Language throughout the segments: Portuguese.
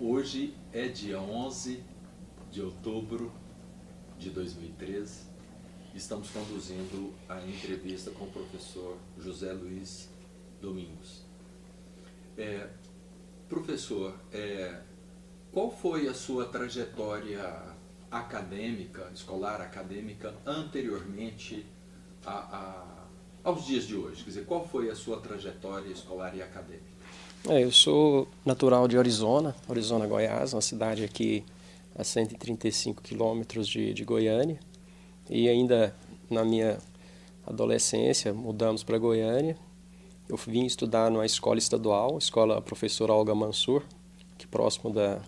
Hoje é dia 11 de outubro de 2013. Estamos conduzindo a entrevista com o professor José Luiz Domingos. Professor, qual foi a sua trajetória acadêmica, escolar acadêmica, anteriormente aos dias de hoje? Quer dizer, qual foi a sua trajetória escolar e acadêmica? Eu sou natural de Orizona, Goiás, uma cidade aqui a 135 quilômetros de Goiânia. E ainda na minha adolescência mudamos para Goiânia. Eu vim estudar numa escola estadual, escola Professora Olga Mansur, aqui próximo da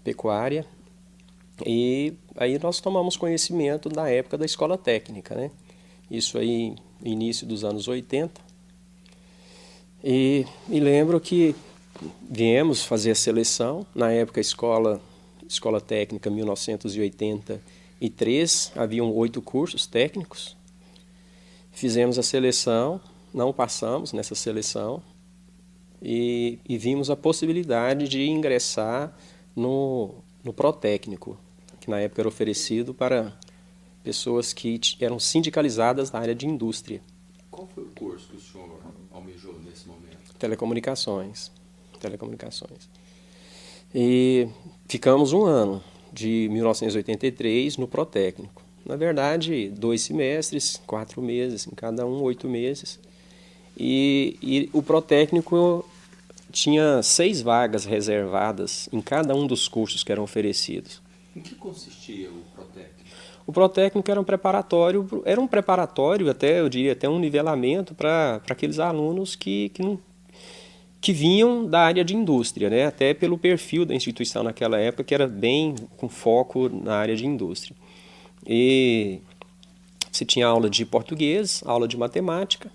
Pecuária. E aí nós tomamos conhecimento da época da escola técnica, né? Isso aí, início dos anos 80. E me lembro que viemos fazer a seleção, na época escola técnica 1983, haviam 8 cursos técnicos. Fizemos a seleção, não passamos nessa seleção e vimos a possibilidade de ingressar no protécnico, que na época era oferecido para pessoas que eram sindicalizadas na área de indústria. Qual foi o curso que o senhor almejou nesse momento? Telecomunicações. E ficamos um ano, de 1983, no protécnico. Na verdade, 2 semestres, 4 meses, em cada um 8 meses. E o protécnico tinha 6 vagas reservadas em cada um dos cursos que eram oferecidos. Em que consistia o protécnico? O protécnico era um preparatório, até eu diria, até um nivelamento para aqueles alunos que vinham da área de indústria, né? Até pelo perfil da instituição naquela época, que era bem com foco na área de indústria. E você tinha aula de português, aula de matemática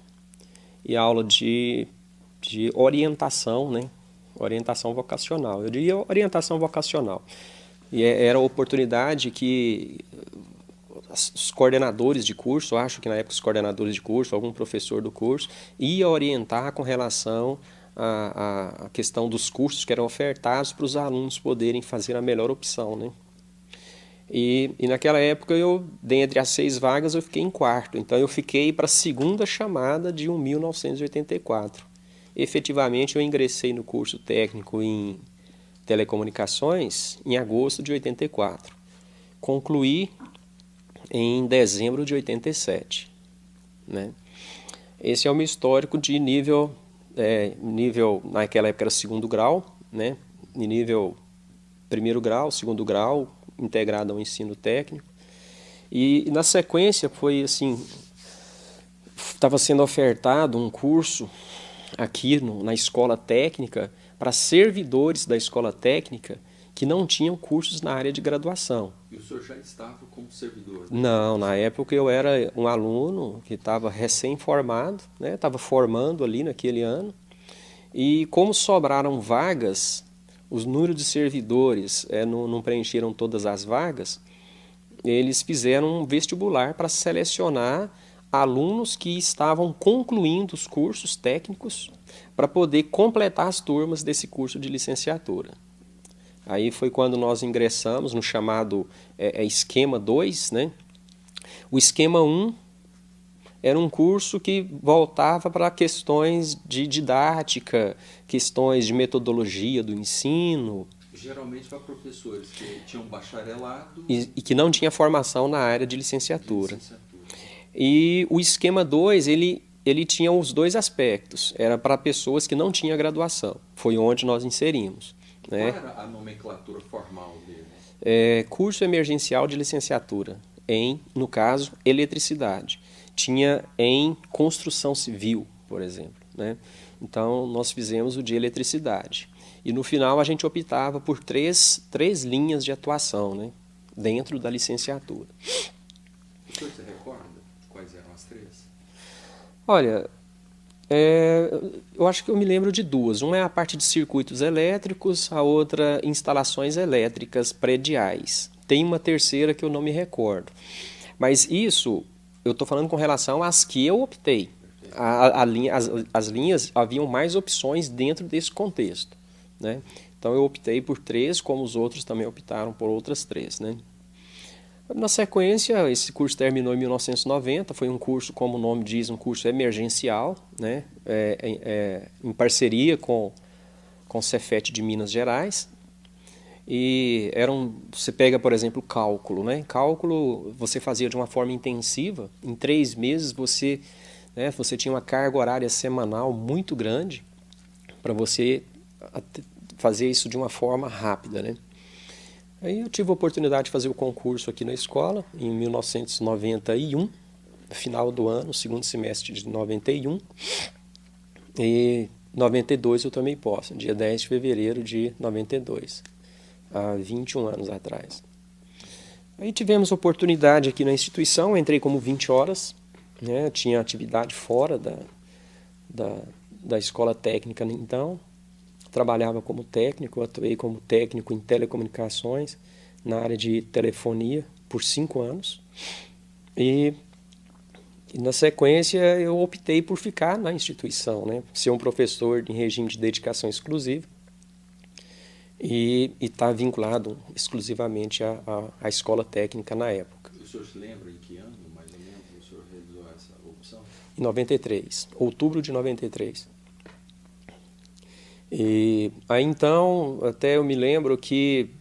e aula de orientação, né? Orientação vocacional. Eu diria orientação vocacional. E era a oportunidade que os coordenadores de curso, acho que na época os coordenadores de curso, algum professor do curso, ia orientar com relação à questão dos cursos que eram ofertados para os alunos poderem fazer a melhor opção, né? E naquela época, dentre as 6 vagas, eu fiquei em quarto. Então, eu fiquei para a segunda chamada de 1984. Efetivamente, eu ingressei no curso técnico em telecomunicações em agosto de 84. Concluí em dezembro de 87. Né? Esse é o meu histórico de nível naquela época era 2º grau, né? De nível 1º grau, 2º grau, integrado ao ensino técnico. E na sequência foi assim, estava sendo ofertado um curso aqui na escola técnica para servidores da escola técnica que não tinham cursos na área de graduação. E o senhor já estava como servidor? Não, na época eu era um aluno que estava recém-formado, né? Estava formando ali naquele ano. E como sobraram vagas, os números de servidores não preencheram todas as vagas, eles fizeram um vestibular para selecionar alunos que estavam concluindo os cursos técnicos para poder completar as turmas desse curso de licenciatura. Aí foi quando nós ingressamos no chamado Esquema 2, né? O Esquema 1 era um curso que voltava para questões de didática, questões de metodologia do ensino. Geralmente para professores que tinham bacharelado e que não tinha formação na área de licenciatura. E o Esquema 2, ele tinha os 2 aspectos. Era para pessoas que não tinham graduação. Foi onde nós inserimos. Qual era a nomenclatura formal dele? Curso emergencial de licenciatura em, no caso, eletricidade. Tinha em construção civil, por exemplo, né? Então, nós fizemos o de eletricidade. E no final a gente optava por três linhas de atuação, né? Dentro da licenciatura. O senhor se recorda de quais eram as 3? Olha, eu acho que eu me lembro de 2. Uma é a parte de circuitos elétricos, a outra instalações elétricas prediais. Tem uma terceira que eu não me recordo. Mas isso, eu estou falando com relação às que eu optei. As linhas, haviam mais opções dentro desse contexto, né? Então eu optei por 3, como os outros também optaram por outras 3, né? Na sequência, esse curso terminou em 1990, foi um curso, como o nome diz, um curso emergencial, né? Em parceria com o Cefet de Minas Gerais. E você pega, por exemplo, cálculo, né? Cálculo você fazia de uma forma intensiva, em 3 meses você tinha uma carga horária semanal muito grande para você fazer isso de uma forma rápida, né? Aí eu tive a oportunidade de fazer o concurso aqui na escola em 1991, no final do ano, segundo semestre de 91. E em 92 eu tomei posse, dia 10 de fevereiro de 92, há 21 anos atrás. Aí tivemos oportunidade aqui na instituição, eu entrei como 20 horas, né? Tinha atividade fora da escola técnica então. Trabalhava como técnico, atuei como técnico em telecomunicações, na área de telefonia, por 5 anos. E na sequência eu optei por ficar na instituição, né? Ser um professor em regime de dedicação exclusiva e estar vinculado exclusivamente à escola técnica na época. O senhor se lembra em que ano, mais ou menos, o senhor realizou essa opção? Em 93, outubro de 93. E aí então, até eu me lembro que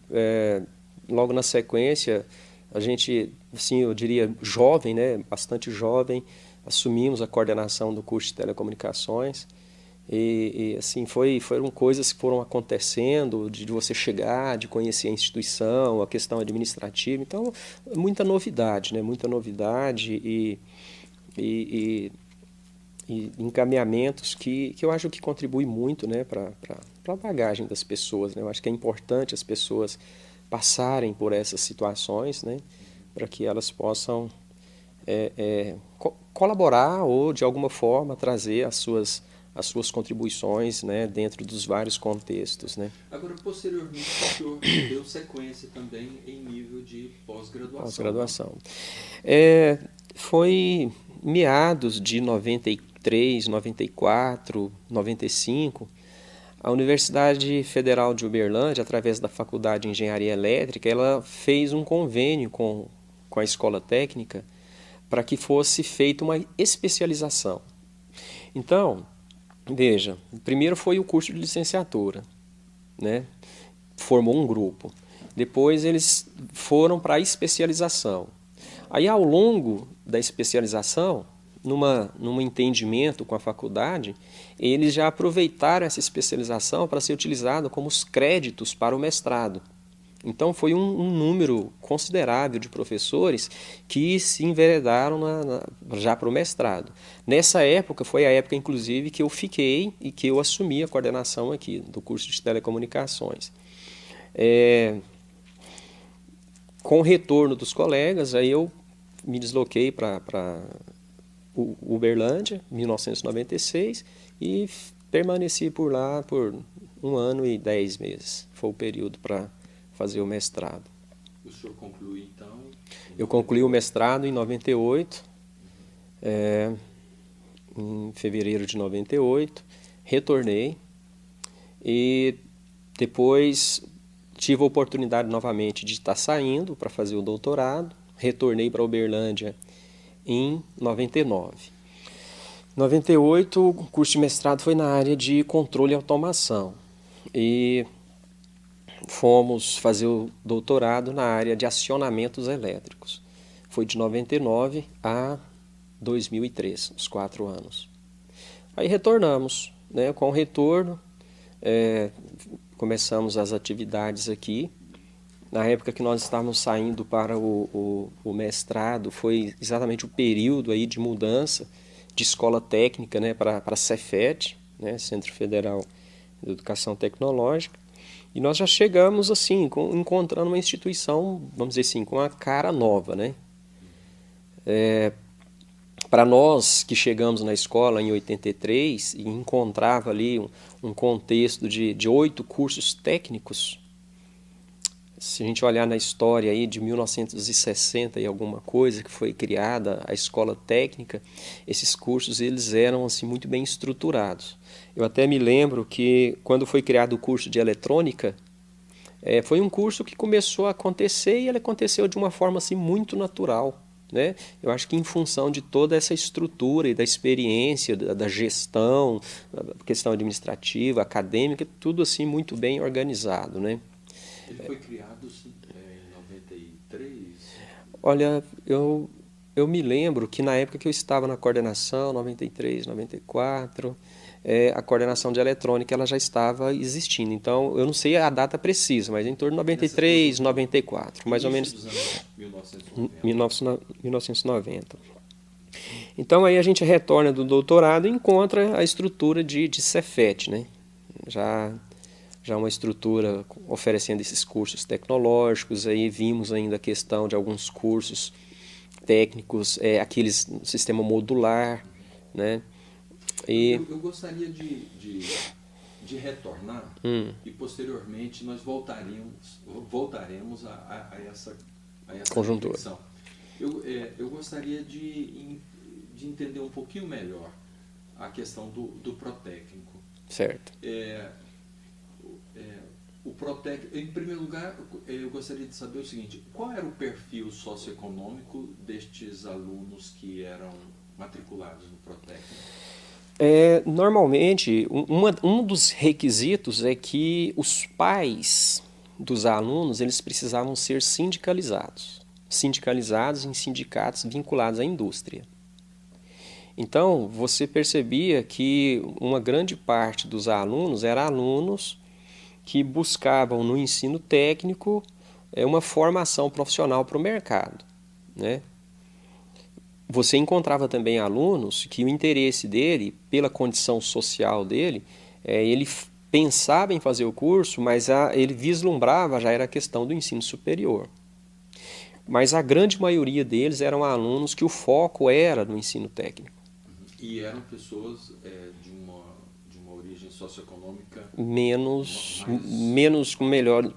logo na sequência, a gente, assim, eu diria jovem, né, bastante jovem, assumimos a coordenação do curso de telecomunicações e assim, foram coisas que foram acontecendo, de você chegar, de conhecer a instituição, a questão administrativa, então muita novidade, né, muita novidade e encaminhamentos que eu acho que contribuem muito, né, para a bagagem das pessoas, né? Eu acho que é importante as pessoas passarem por essas situações, né, para que elas possam colaborar ou, de alguma forma, trazer as suas contribuições, né, dentro dos vários contextos, né. Agora, posteriormente, o senhor deu sequência também em nível de pós-graduação. Pós-graduação. Foi meados de 93, 94, 95, a Universidade Federal de Uberlândia, através da Faculdade de Engenharia Elétrica, ela fez um convênio com a Escola Técnica para que fosse feita uma especialização. Então, veja, primeiro foi o curso de licenciatura, né? Formou um grupo. Depois eles foram para a especialização. Aí, ao longo da especialização, num entendimento com a faculdade, eles já aproveitaram essa especialização para ser utilizada como os créditos para o mestrado. Então, foi um número considerável de professores que se enveredaram já para o mestrado. Nessa época, foi a época, inclusive, que eu fiquei e que eu assumi a coordenação aqui do curso de telecomunicações. Com o retorno dos colegas, aí eu me desloquei para Uberlândia, em 1996, e permaneci por lá por 1 ano e 10 meses. Foi o período para fazer o mestrado. O senhor concluiu, então? Eu concluí o mestrado em 98, em fevereiro de 98, retornei e depois tive a oportunidade novamente de estar saindo para fazer o doutorado, retornei para Uberlândia em 99. Em 98, o curso de mestrado foi na área de controle e automação. E fomos fazer o doutorado na área de acionamentos elétricos. Foi de 99 a 2003, os 4 anos. Aí retornamos, né? Com o retorno, começamos as atividades aqui. Na época que nós estávamos saindo para o mestrado, foi exatamente o período aí de mudança de escola técnica, né, para a Cefet, né, Centro Federal de Educação Tecnológica. E nós já chegamos assim, encontrando uma instituição, vamos dizer assim, com uma cara nova, né? Para nós que chegamos na escola em 83 e encontrava ali um contexto de 8 cursos técnicos, se a gente olhar na história aí de 1960 e alguma coisa que foi criada a escola técnica, esses cursos eles eram assim muito bem estruturados. Eu até me lembro que quando foi criado o curso de eletrônica, foi um curso que começou a acontecer e ele aconteceu de uma forma assim muito natural, né? Eu acho que em função de toda essa estrutura e da experiência, da gestão, da questão administrativa, acadêmica, tudo assim muito bem organizado, né? Ele foi criado em 93? Olha, eu me lembro que na época que eu estava na coordenação, 93, 94, a coordenação de eletrônica ela já estava existindo. Então, eu não sei a data precisa, mas em torno de 93, 94, mais ou menos Início dos anos 1990. 1990. Então, aí a gente retorna do doutorado e encontra a estrutura de Cefet, né? Já uma estrutura oferecendo esses cursos tecnológicos, aí vimos ainda a questão de alguns cursos técnicos, aqueles sistema modular, né? Eu gostaria de retornar e posteriormente nós voltaremos a essa conjuntura. reflexão. Eu gostaria de entender um pouquinho melhor a questão do protécnico. Certo. O protécnico, em primeiro lugar, eu gostaria de saber o seguinte: qual era o perfil socioeconômico destes alunos que eram matriculados no protécnico? Normalmente, um dos requisitos é que os pais dos alunos eles precisavam ser sindicalizados em sindicatos vinculados à indústria. Então, você percebia que uma grande parte dos alunos eram alunos que buscavam no ensino técnico uma formação profissional para o mercado, né? Você encontrava também alunos que o interesse dele, pela condição social dele, ele pensava em fazer o curso, mas ele vislumbrava, já era a questão do ensino superior. Mas a grande maioria deles eram alunos que o foco era no ensino técnico. E eram pessoas de uma origem socioeconômica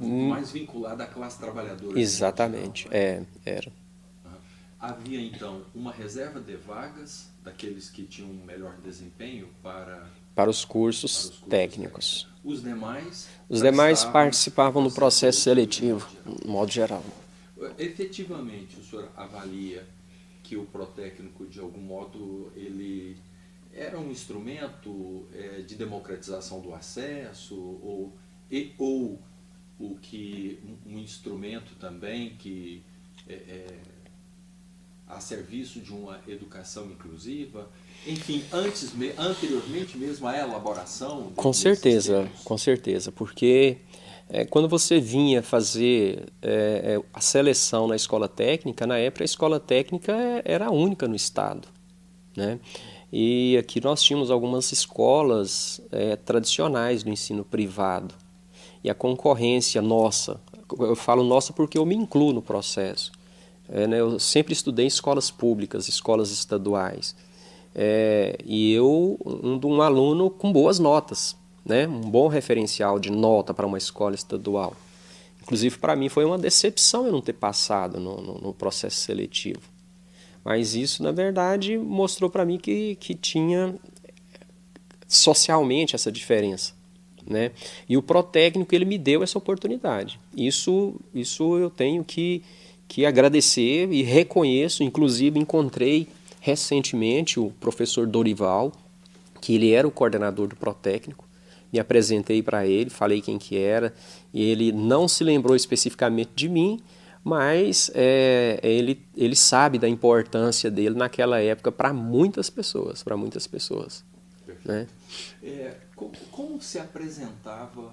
mais vinculada à classe trabalhadora. Exatamente, era. Havia então uma reserva de vagas daqueles que tinham um melhor desempenho para os cursos técnicos. Os demais participavam do processo seletivo, no modo geral. Efetivamente, o senhor avalia que o protécnico, de algum modo, ele era um instrumento de democratização do acesso ou um instrumento também que a serviço de uma educação inclusiva, enfim, anteriormente mesmo à elaboração? Com certeza, porque quando você vinha fazer a seleção na escola técnica, na época a escola técnica era a única no estado, né? E aqui nós tínhamos algumas escolas tradicionais do ensino privado, e a concorrência nossa, eu falo nossa porque eu me incluo no processo, né? Eu sempre estudei em escolas públicas, escolas estaduais, e eu, um aluno com boas notas, né? Um bom referencial de nota para uma escola estadual. Inclusive, para mim, foi uma decepção eu não ter passado no processo seletivo. Mas isso, na verdade, mostrou para mim que tinha socialmente essa diferença, né? E o protécnico ele me deu essa oportunidade. Isso eu tenho que agradecer e reconheço. Inclusive, encontrei recentemente o professor Dorival, que ele era o coordenador do protécnico. Me apresentei para ele, falei quem que era, e ele não se lembrou especificamente de mim, mas ele sabe da importância dele naquela época para muitas pessoas, né? Como se apresentava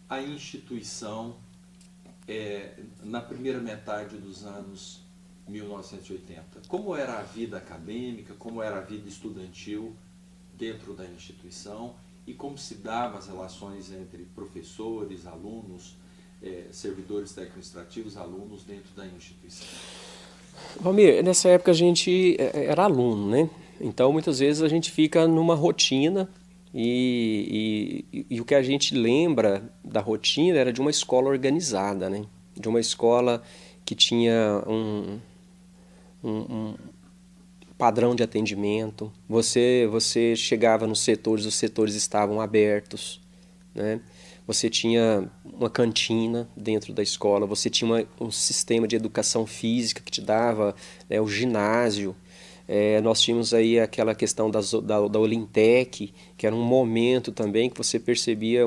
a instituição na primeira metade dos anos 1980? Como era a vida acadêmica, como era a vida estudantil dentro da instituição e como se davam as relações entre professores, alunos, servidores técnico-administrativos, alunos dentro da instituição? Valmir, nessa época a gente era aluno, né? Então muitas vezes a gente fica numa rotina e o que a gente lembra da rotina era de uma escola organizada, né? de uma escola que tinha um padrão de atendimento. Você chegava nos setores, os setores estavam abertos, né? Você tinha uma cantina dentro da escola, você tinha um sistema de educação física que te dava, né, o ginásio. Nós tínhamos aí aquela questão da Olintec, que era um momento também que você percebia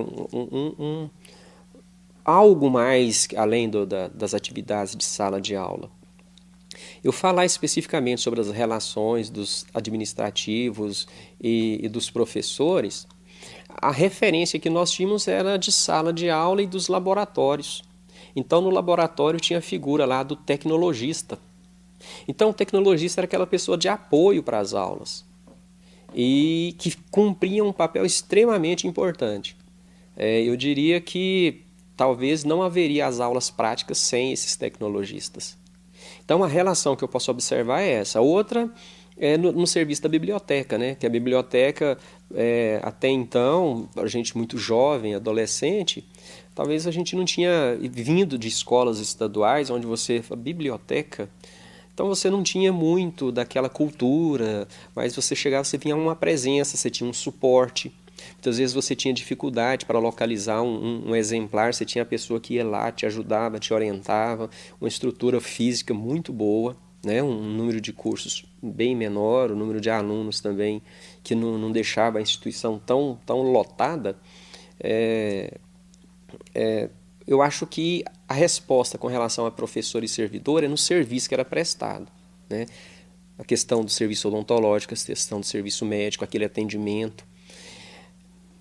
algo mais além das atividades de sala de aula. Eu falar especificamente sobre as relações dos administrativos e dos professores, a referência que nós tínhamos era de sala de aula e dos laboratórios. Então, no laboratório tinha a figura lá do tecnologista. Então, o tecnologista era aquela pessoa de apoio para as aulas e que cumpria um papel extremamente importante. Eu diria que talvez não haveria as aulas práticas sem esses tecnologistas. Então, a relação que eu posso observar é essa. Outra é no serviço da biblioteca, né? Que a biblioteca, até então, a gente muito jovem, adolescente, talvez a gente não tinha vindo de escolas estaduais, onde a biblioteca, então você não tinha muito daquela cultura, mas você chegava, você tinha uma presença, você tinha um suporte. Muitas vezes você tinha dificuldade para localizar um exemplar, você tinha a pessoa que ia lá, te ajudava, te orientava, uma estrutura física muito boa, né? Um número de cursos bem menor, o número de alunos também que não deixava a instituição tão lotada. Eu acho que a resposta com relação a professor e servidor é no serviço que era prestado, né? A questão do serviço odontológico, a questão do serviço médico, aquele atendimento.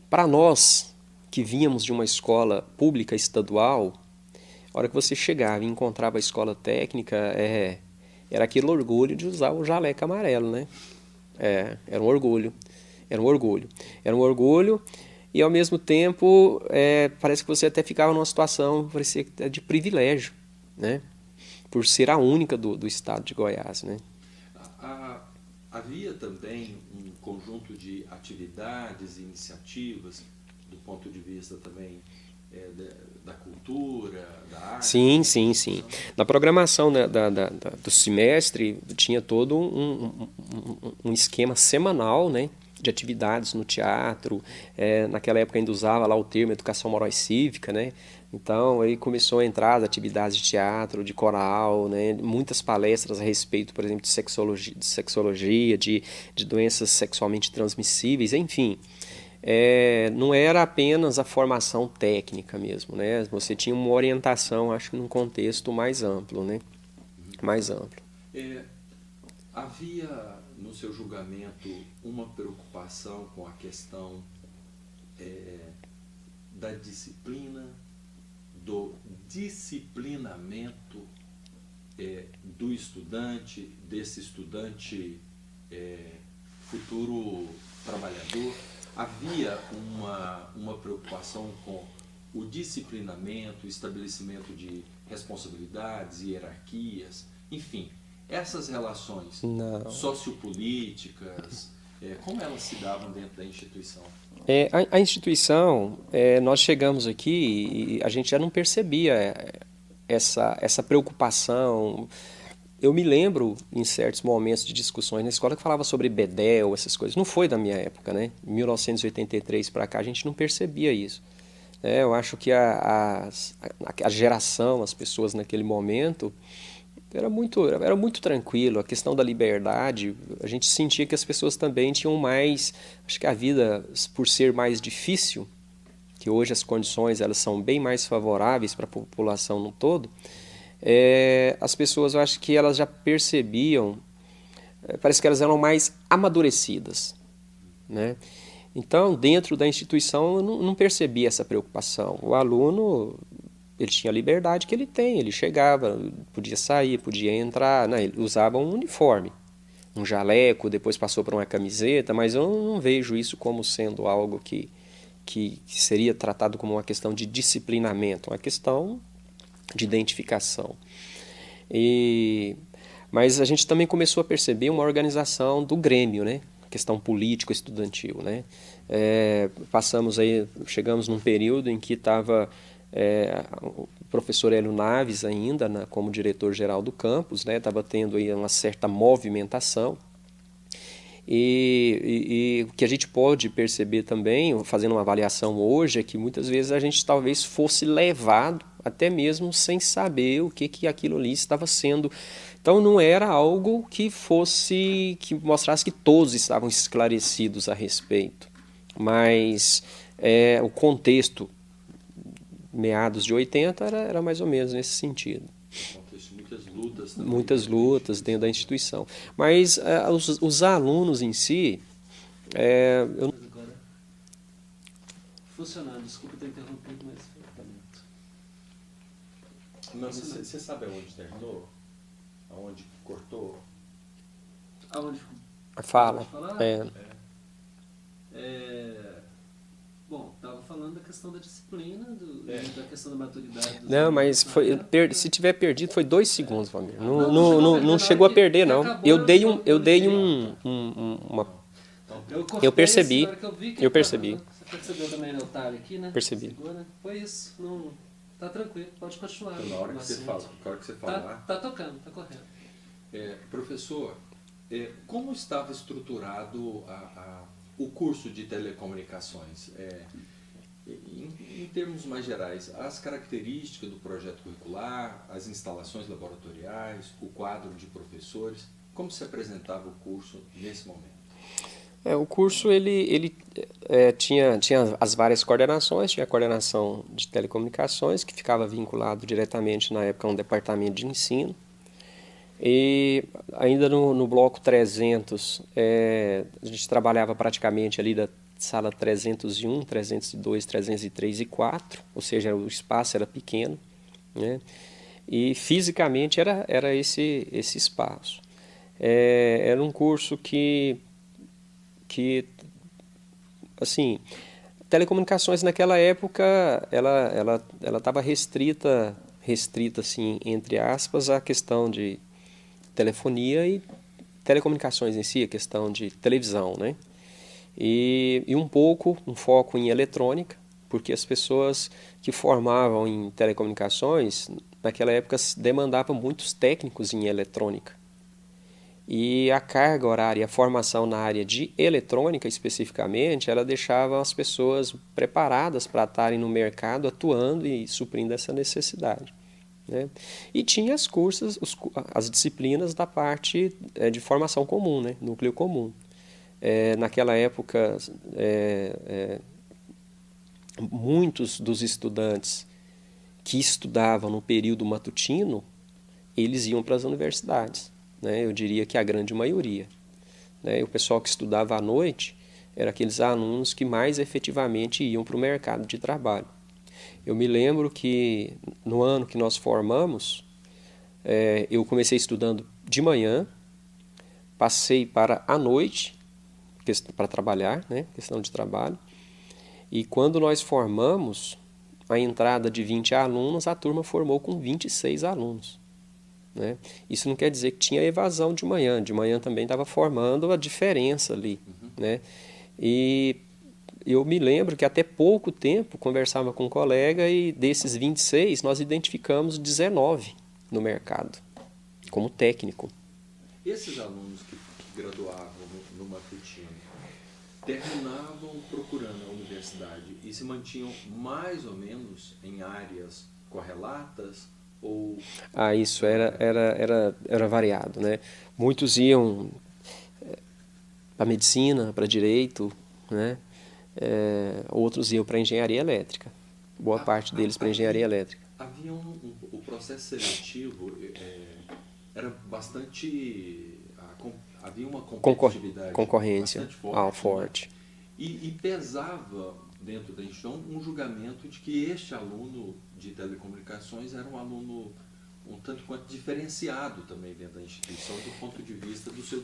Para nós, que vínhamos de uma escola pública estadual, a hora que você chegava e encontrava a escola técnica, era aquele orgulho de usar o jaleco amarelo, né? Era um orgulho. Era um orgulho. Era um orgulho e, ao mesmo tempo, parece que você até ficava numa situação, parecia de privilégio, né? Por ser a única do estado de Goiás, né? Havia também um conjunto de atividades e iniciativas do ponto de vista também da cultura, da arte? Sim. Na programação do semestre tinha todo um esquema semanal, né, de atividades no teatro. Naquela época ainda usava lá o termo educação moral e cívica, né? Então aí começou a entrar as atividades de teatro, de coral, né? Muitas palestras a respeito, por exemplo, de sexologia, de doenças sexualmente transmissíveis, enfim. Não era apenas a formação técnica mesmo, né? Você tinha uma orientação, acho que num contexto mais amplo, né? Mais amplo. Havia, no seu julgamento, uma preocupação com a questão da disciplina, do disciplinamento do estudante, desse estudante futuro trabalhador? Havia uma preocupação com o disciplinamento, o estabelecimento de responsabilidades, hierarquias, enfim, essas relações sociopolíticas, como elas se davam dentro da instituição? A instituição, nós chegamos aqui e a gente já não percebia essa preocupação. Eu me lembro, em certos momentos de discussões na escola, que falava sobre bedel, essas coisas. Não foi da minha época, né? Em 1983 para cá, a gente não percebia isso. Eu acho que a geração, as pessoas naquele momento, era muito tranquilo. A questão da liberdade, a gente sentia que as pessoas também tinham mais... Acho que a vida, por ser mais difícil, que hoje as condições elas são bem mais favoráveis para a população no todo, as pessoas, eu acho que elas já percebiam, parece que elas eram mais amadurecidas, né? Então, dentro da instituição, eu não percebia essa preocupação. O aluno, ele tinha a liberdade que ele tem, ele chegava, podia sair, podia entrar, né? Ele usava um uniforme, um jaleco, depois passou para uma camiseta, mas eu não vejo isso como sendo algo que seria tratado como uma questão de disciplinamento, uma questão de identificação. Mas a gente também começou a perceber uma organização do Grêmio, né? Questão político-estudantil, né? Chegamos num período em que estava O professor Hélio Naves ainda, como diretor-geral do campus, né, estava tendo aí uma certa movimentação. E o que a gente pode perceber também, fazendo uma avaliação hoje, é que muitas vezes a gente talvez fosse levado até mesmo sem saber o que aquilo ali estava sendo. Então não era algo que mostrasse que todos estavam esclarecidos a respeito. Mas o contexto, meados de 80, era mais ou menos nesse sentido. Muitas lutas também. Muitas lutas dentro da instituição. Mas os alunos em si... Agora, funcionando, desculpa ter interrompido, mas Mas você sabe aonde terminou? Aonde cortou? aonde Fala. falar? Bom, estava falando da questão da disciplina, da questão da maturidade. Não, mas se tiver perdido, foi 2 segundos, Valmir. Não chegou a perder, não. Eu dei uma... Eu percebi. Eu percebi. Você percebeu também o detalhe aqui, né? Percebi. Segura. Foi isso. Não, tá tranquilo, pode continuar. Na hora que você falar. Tá tocando, tá correto. Professor, como estava estruturado o curso de telecomunicações? Em termos mais gerais, as características do projeto curricular, as instalações laboratoriais, o quadro de professores, como se apresentava o curso nesse momento? O curso ele tinha as várias coordenações, tinha a coordenação de telecomunicações, que ficava vinculado diretamente na época a um departamento de ensino. E ainda no bloco 300, a gente trabalhava praticamente ali da sala 301, 302, 303 e 4, ou seja, o espaço era pequeno, né? E fisicamente era esse espaço. Era um curso que assim, telecomunicações naquela época, ela estava restrita assim, entre aspas, à questão de telefonia e telecomunicações em si, a questão de televisão, né? E um foco em eletrônica, porque as pessoas que formavam em telecomunicações, naquela época demandavam muitos técnicos em eletrônica. E a carga horária, a formação na área de eletrônica especificamente, ela deixava as pessoas preparadas para estarem no mercado atuando e suprindo essa necessidade, né? E tinha as disciplinas da parte de formação comum, né? Núcleo comum. Naquela época, muitos dos estudantes que estudavam no período matutino, eles iam para as universidades, né? Eu diria que a grande maioria, né? E o pessoal que estudava à noite eram aqueles alunos que mais efetivamente iam para o mercado de trabalho. Eu me lembro que no ano que nós formamos, eu comecei estudando de manhã, passei para a noite, para trabalhar, né? Questão de trabalho. E quando nós formamos, a entrada de 20 alunos, a turma formou com 26 alunos, né? Isso não quer dizer que tinha evasão de manhã também estava formando a diferença ali, né? E eu me lembro que até pouco tempo conversava com um colega e desses 26 nós identificamos 19 no mercado, como técnico. Esses alunos que graduavam no matutino terminavam procurando a universidade e se mantinham mais ou menos em áreas correlatas? Ou... Isso era variado, né? Muitos iam para medicina, para direito, né? Outros iam para engenharia elétrica. Boa parte deles para engenharia elétrica. Havia o processo seletivo era bastante... havia uma competitividade concorrência bastante forte. Né? E pesava dentro da instituição um julgamento de que este aluno de telecomunicações era um aluno um tanto quanto diferenciado também dentro da instituição do ponto de vista do seu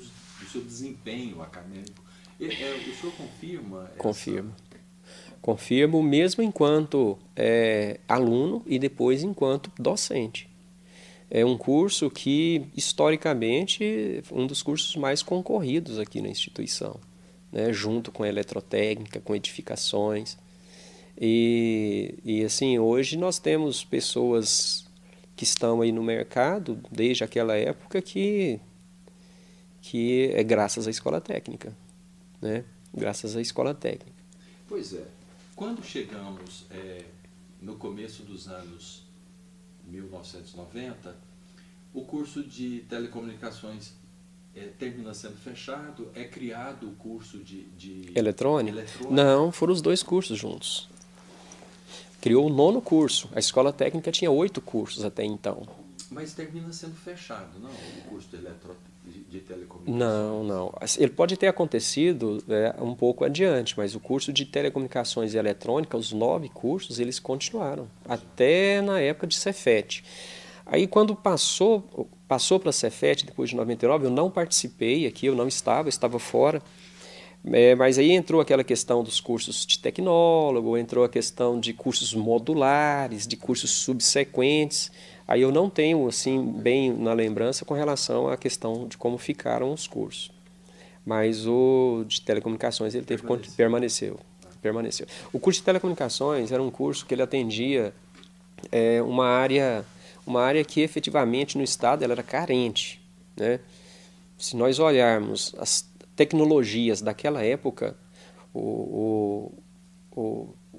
desempenho acadêmico. O senhor confirma? Confirmo mesmo enquanto aluno e depois enquanto docente. É um curso que, historicamente, um dos cursos mais concorridos aqui na instituição, né? Junto com a eletrotécnica, com edificações. E E assim, hoje nós temos pessoas que estão aí no mercado desde aquela época que é graças à escola técnica, né? Graças à escola técnica. Pois é. Quando chegamos no começo dos anos 1990, o curso de telecomunicações termina sendo fechado, é criado o curso de Eletrônica? Não, foram os dois cursos juntos. Criou o 9º curso. A escola técnica tinha 8 cursos até então. Mas termina sendo fechado, não? O curso de telecomunicações? Não, não. Ele pode ter acontecido um pouco adiante, mas o curso de telecomunicações e eletrônica, os 9 cursos, eles continuaram, até na época de Cefet. Aí quando passou para a Cefet, depois de 99, eu não participei aqui, eu estava fora. Mas aí entrou aquela questão dos cursos de tecnólogo, entrou a questão de cursos modulares, de cursos subsequentes. Aí eu não tenho assim bem na lembrança com relação à questão de como ficaram os cursos. Mas o de telecomunicações ele permaneceu. O curso de telecomunicações era um curso que ele atendia uma área que efetivamente no estado ela era carente, né? Se nós olharmos as tecnologias daquela época, o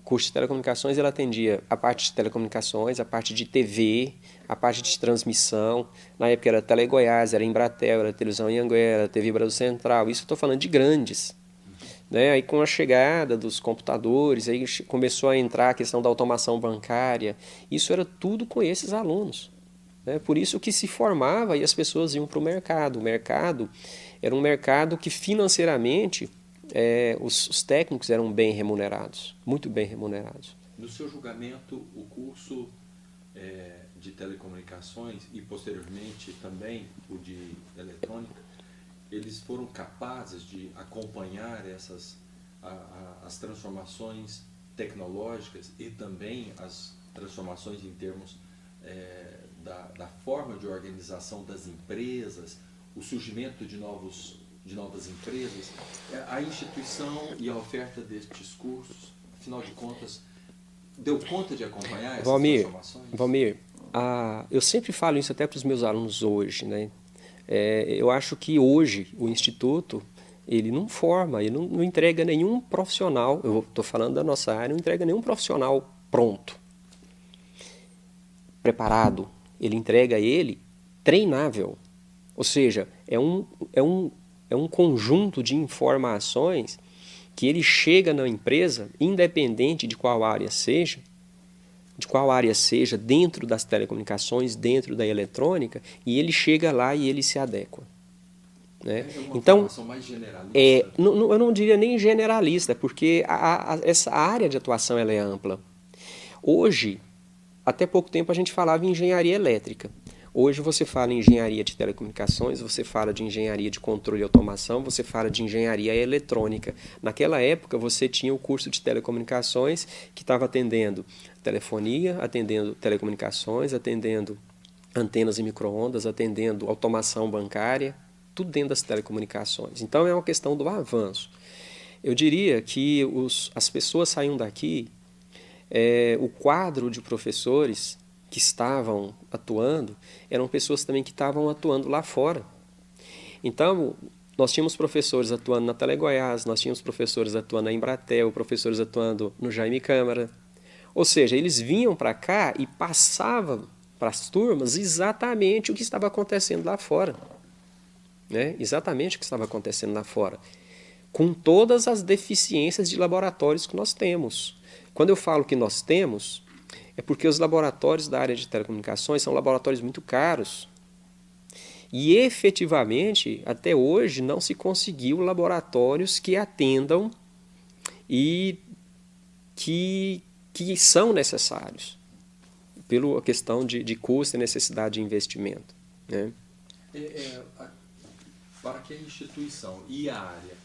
curso de telecomunicações ele atendia a parte de telecomunicações, a parte de TV, a parte de transmissão. Na época era Tele Goiás, era Embratel, era Televisão Anhanguera, TV Brasil Central. Isso eu estou falando de grandes. Né? Aí com a chegada dos computadores, aí começou a entrar a questão da automação bancária. Isso era tudo com esses alunos. Né? Por isso que se formava e as pessoas iam para o mercado. O mercado era um mercado que financeiramente os técnicos eram bem remunerados, muito bem remunerados. No seu julgamento, o curso de telecomunicações e posteriormente também o de eletrônica, eles foram capazes de acompanhar as transformações tecnológicas e também as transformações em termos da forma de organização das empresas, o surgimento de novas empresas, a instituição e a oferta destes cursos, afinal de contas, deu conta de acompanhar essas transformações? Valmir, eu sempre falo isso até para os meus alunos hoje, né? Eu acho que hoje o Instituto ele não forma, ele não entrega nenhum profissional, eu estou falando da nossa área, não entrega nenhum profissional pronto, preparado. Ele entrega ele treinável. Ou seja, é um conjunto de informações que ele chega na empresa, independente de qual área seja, dentro das telecomunicações, dentro da eletrônica, e ele chega lá e ele se adequa. Né? Então, mais generalista. Eu não diria nem generalista, porque essa área de atuação ela é ampla. Hoje, até pouco tempo a gente falava em engenharia elétrica. Hoje você fala em engenharia de telecomunicações, você fala de engenharia de controle e automação, você fala de engenharia eletrônica. Naquela época você tinha o curso de telecomunicações que estava atendendo telefonia, atendendo telecomunicações, atendendo antenas e micro-ondas, atendendo automação bancária, tudo dentro das telecomunicações. Então é uma questão do avanço. Eu diria que as pessoas saíam daqui, o quadro de professores que estavam atuando, eram pessoas também que estavam atuando lá fora. Então, nós tínhamos professores atuando na Tele Goiás, nós tínhamos professores atuando na Embratel, professores atuando no Jaime Câmara. Ou seja, eles vinham para cá e passavam para as turmas exatamente o que estava acontecendo lá fora. Né? Exatamente o que estava acontecendo lá fora. Com todas as deficiências de laboratórios que nós temos. Quando eu falo que nós temos, é porque os laboratórios da área de telecomunicações são laboratórios muito caros. E efetivamente, até hoje, não se conseguiu laboratórios que atendam e que são necessários, pela questão de custo e necessidade de investimento. Né? Para que a instituição e a área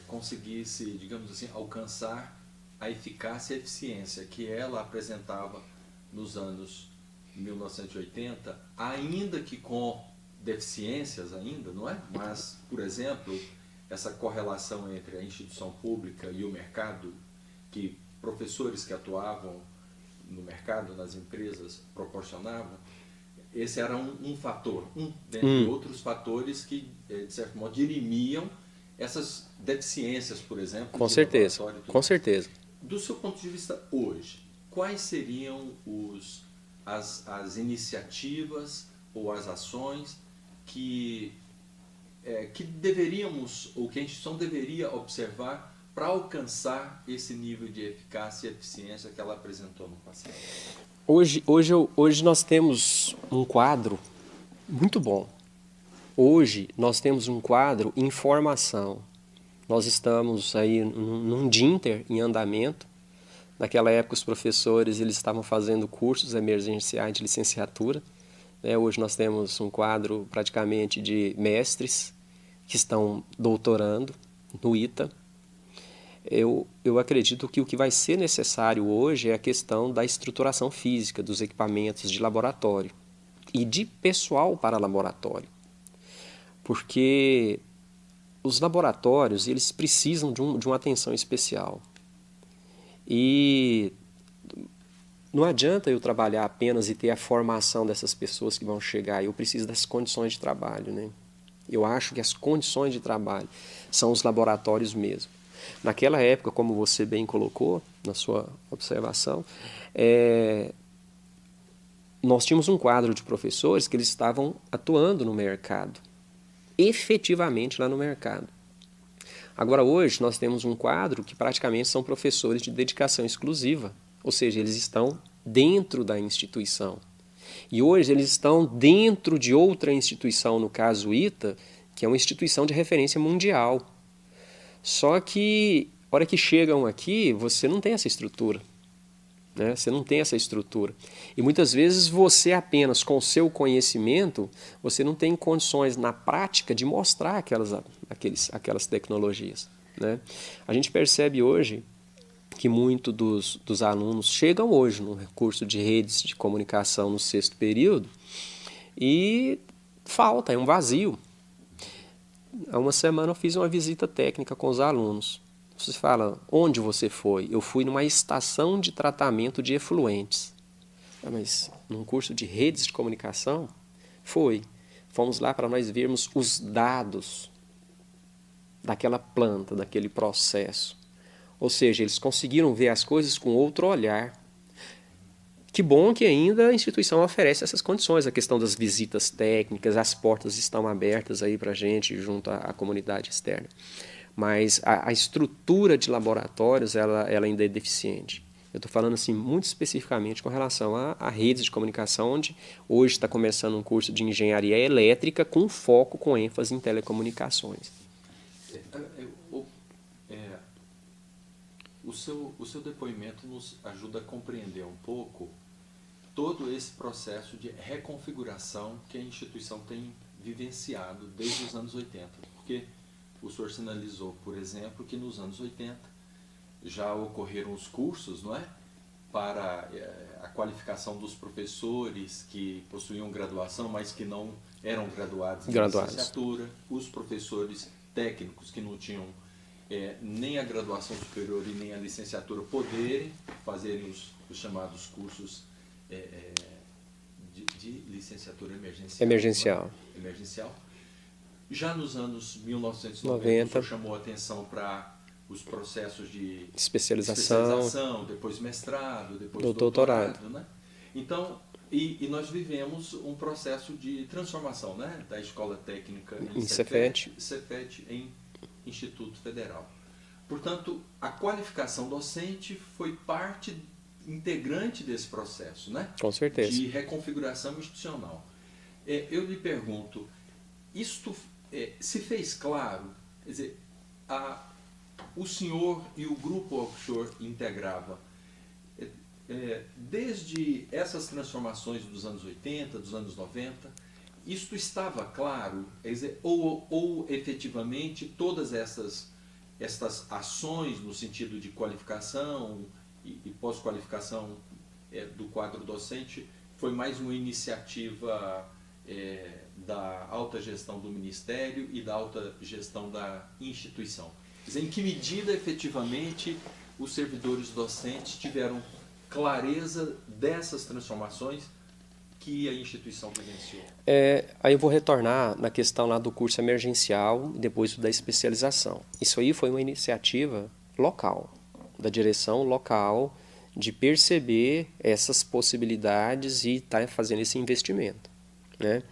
conseguisse, digamos assim, alcançar a eficácia e eficiência que ela apresentava nos anos 1980, ainda que com deficiências ainda, não é? Mas, por exemplo, essa correlação entre a instituição pública e o mercado, que professores que atuavam no mercado, nas empresas, proporcionava, esse era um fator, dentre outros fatores que, de certo modo, dirimiam essas deficiências, por exemplo. Com certeza, com certeza. Do seu ponto de vista hoje, quais seriam as iniciativas ou as ações que deveríamos, ou que a instituição deveria observar para alcançar esse nível de eficácia e eficiência que ela apresentou no passado? Hoje nós temos um quadro muito bom. Hoje nós temos um quadro em formação. Nós estamos aí num DINTER em andamento. Naquela época os professores eles estavam fazendo cursos emergenciais de licenciatura. Hoje nós temos um quadro praticamente de mestres que estão doutorando no ITA. Eu acredito que o que vai ser necessário hoje é a questão da estruturação física dos equipamentos de laboratório e de pessoal para laboratório. Porque os laboratórios eles precisam de uma atenção especial. E não adianta eu trabalhar apenas e ter a formação dessas pessoas que vão chegar. Eu preciso das condições de trabalho, né? Eu acho que as condições de trabalho são os laboratórios mesmo. Naquela época, como você bem colocou na sua observação, nós tínhamos um quadro de professores que eles estavam atuando no mercado, efetivamente lá no mercado. Agora hoje nós temos um quadro que praticamente são professores de dedicação exclusiva, ou seja, eles estão dentro da instituição. E hoje eles estão dentro de outra instituição, no caso o ITA, que é uma instituição de referência mundial. Só que, a hora que chegam aqui, você não tem essa estrutura. Né? Você não tem essa estrutura. E muitas vezes você apenas com o seu conhecimento, você não tem condições na prática de mostrar aquelas tecnologias. Né? A gente percebe hoje que muitos dos alunos chegam hoje no curso de redes de comunicação no 6º período e falta, é um vazio. Há uma semana eu fiz uma visita técnica com os alunos. Você fala, onde você foi? Eu fui numa estação de tratamento de efluentes. Mas num curso de redes de comunicação? Foi. Fomos lá para nós vermos os dados daquela planta, daquele processo. Ou seja, eles conseguiram ver as coisas com outro olhar. Que bom que ainda a instituição oferece essas condições, a questão das visitas técnicas, as portas estão abertas aí para a gente junto à comunidade externa. Mas a estrutura de laboratórios ela ainda é deficiente. Eu estou falando assim, muito especificamente com relação a redes de comunicação, onde hoje está começando um curso de engenharia elétrica com foco, com ênfase em telecomunicações. O seu depoimento nos ajuda a compreender um pouco todo esse processo de reconfiguração que a instituição tem vivenciado desde os anos 80. Porque o senhor sinalizou, por exemplo, que nos anos 80 já ocorreram os cursos, não é? Para a qualificação dos professores que possuíam graduação, mas que não eram graduados em licenciatura, os professores técnicos que não tinham nem a graduação superior e nem a licenciatura poderem fazerem os chamados cursos de licenciatura emergencial. Já nos anos 1990, o senhor chamou a atenção para os processos de especialização, depois mestrado, depois doutorado. Né? Então, e nós vivemos um processo de transformação, né, da Escola Técnica em Cefet em Instituto Federal. Portanto, a qualificação docente foi parte integrante desse processo, né? Com certeza. De reconfiguração institucional. Eu lhe pergunto, isto se fez claro, quer dizer, o senhor e o grupo ao que o senhor integrava, desde essas transformações dos anos 80, dos anos 90, isto estava claro, quer dizer, ou efetivamente todas estas ações no sentido de qualificação e pós-qualificação do quadro docente foi mais uma iniciativa da alta gestão do Ministério e da alta gestão da instituição. Quer dizer, em que medida efetivamente os servidores docentes tiveram clareza dessas transformações que a instituição vivenciou? Aí eu vou retornar na questão lá do curso emergencial e depois da especialização. Isso aí foi uma iniciativa local, da direção local, de perceber essas possibilidades e estar fazendo esse investimento, né?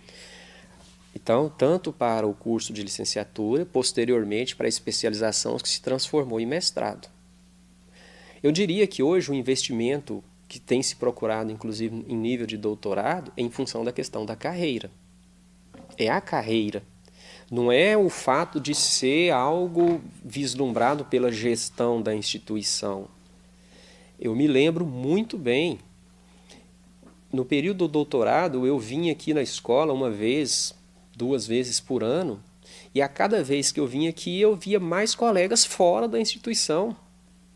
Então, tanto para o curso de licenciatura, posteriormente para a especialização que se transformou em mestrado. Eu diria que hoje o investimento que tem se procurado, inclusive em nível de doutorado, é em função da questão da carreira. É a carreira. Não é o fato de ser algo vislumbrado pela gestão da instituição. Eu me lembro muito bem, no período do doutorado, eu vinha aqui na escola uma vez, 2 vezes por ano, e a cada vez que eu vinha aqui, eu via mais colegas fora da instituição.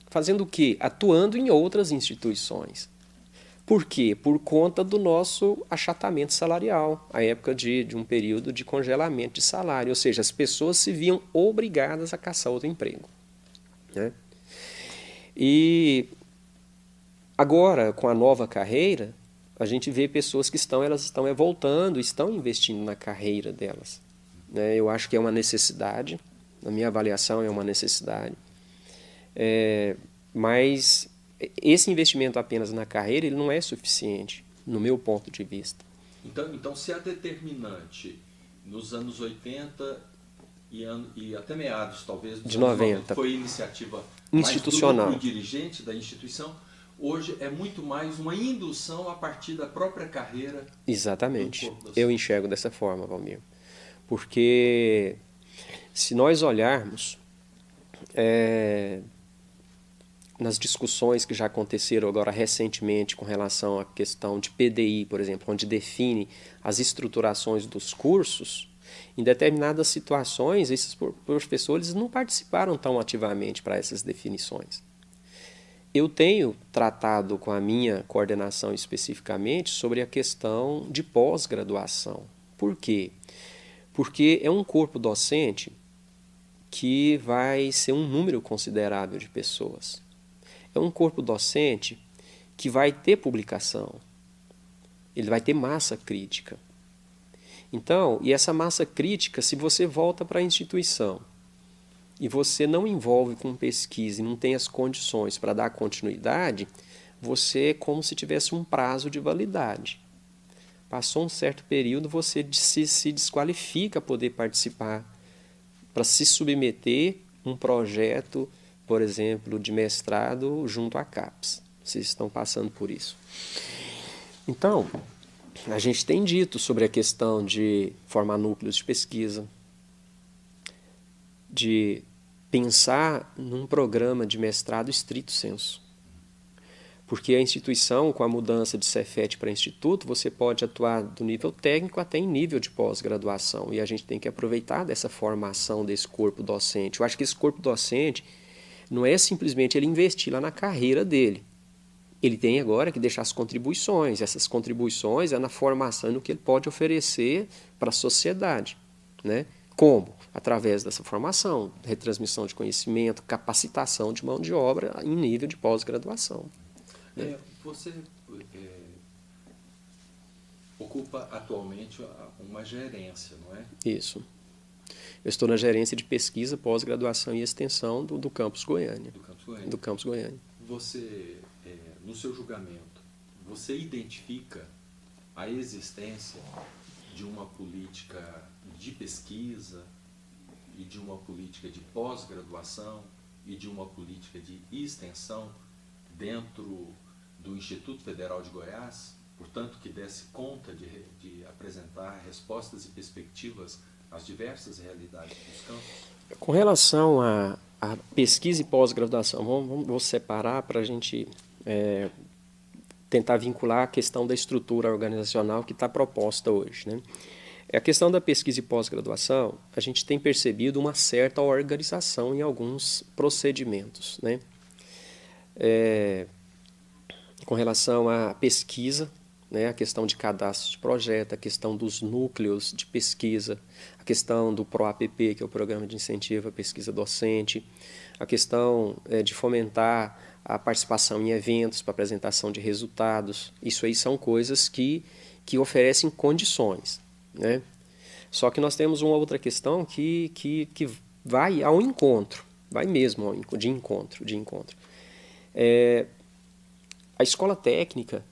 Fazendo o quê? Atuando em outras instituições. Por quê? Por conta do nosso achatamento salarial, a época de um período de congelamento de salário. Ou seja, as pessoas se viam obrigadas a caçar outro emprego, né? E agora, com a nova carreira, a gente vê pessoas que elas estão voltando, estão investindo na carreira delas, né? Eu acho que é uma necessidade, na minha avaliação é uma necessidade. Mas esse investimento apenas na carreira ele não é suficiente, no meu ponto de vista. Então se a determinante nos anos 80 e até meados, talvez, dos de anos 90 foi iniciativa institucional, mais do dirigente da instituição, hoje é muito mais uma indução a partir da própria carreira. Exatamente. Eu enxergo dessa forma, Valmir. Porque se nós olharmos nas discussões que já aconteceram agora recentemente com relação à questão de PDI, por exemplo, onde define as estruturações dos cursos, em determinadas situações, esses professores não participaram tão ativamente para essas definições. Eu tenho tratado com a minha coordenação especificamente sobre a questão de pós-graduação. Por quê? Porque é um corpo docente que vai ser um número considerável de pessoas. É um corpo docente que vai ter publicação, ele vai ter massa crítica. Então, e essa massa crítica, se você volta para a instituição e você não envolve com pesquisa e não tem as condições para dar continuidade, você é como se tivesse um prazo de validade. Passou um certo período, você se desqualifica a poder participar, para se submeter a um projeto, por exemplo, de mestrado junto à CAPES. Vocês estão passando por isso. Então, a gente tem dito sobre a questão de formar núcleos de pesquisa, de pensar num programa de mestrado estrito sensu. Porque a instituição, com a mudança de Cefet para instituto, você pode atuar do nível técnico até em nível de pós-graduação. E a gente tem que aproveitar dessa formação desse corpo docente. Eu acho que esse corpo docente não é simplesmente ele investir lá na carreira dele. Ele tem agora que deixar as contribuições. Essas contribuições é na formação no que ele pode oferecer para a sociedade, né? Como? Através dessa formação, retransmissão de conhecimento, capacitação de mão de obra em nível de pós-graduação. Você ocupa atualmente uma gerência, não é? Isso. Eu estou na gerência de pesquisa, pós-graduação e extensão do Campus Goiânia. Do Campus Goiânia. Você, no seu julgamento, você identifica a existência de uma política de pesquisa e de uma política de pós-graduação e de uma política de extensão dentro do Instituto Federal de Goiás, portanto, que desse conta de apresentar respostas e perspectivas às diversas realidades dos campos? Com relação à pesquisa e pós-graduação, vou separar para a gente tentar vincular a questão da estrutura organizacional que está proposta hoje, né? A questão da pesquisa e pós-graduação, a gente tem percebido uma certa organização em alguns procedimentos, né? Com relação à pesquisa, né? A questão de cadastro de projeto, a questão dos núcleos de pesquisa, a questão do PROAPP, que é o Programa de Incentivo à Pesquisa Docente, a questão de fomentar a participação em eventos para apresentação de resultados. Isso aí são coisas que oferecem condições, né? Só que nós temos uma outra questão que vai ao encontro, vai mesmo de encontro. A escola técnica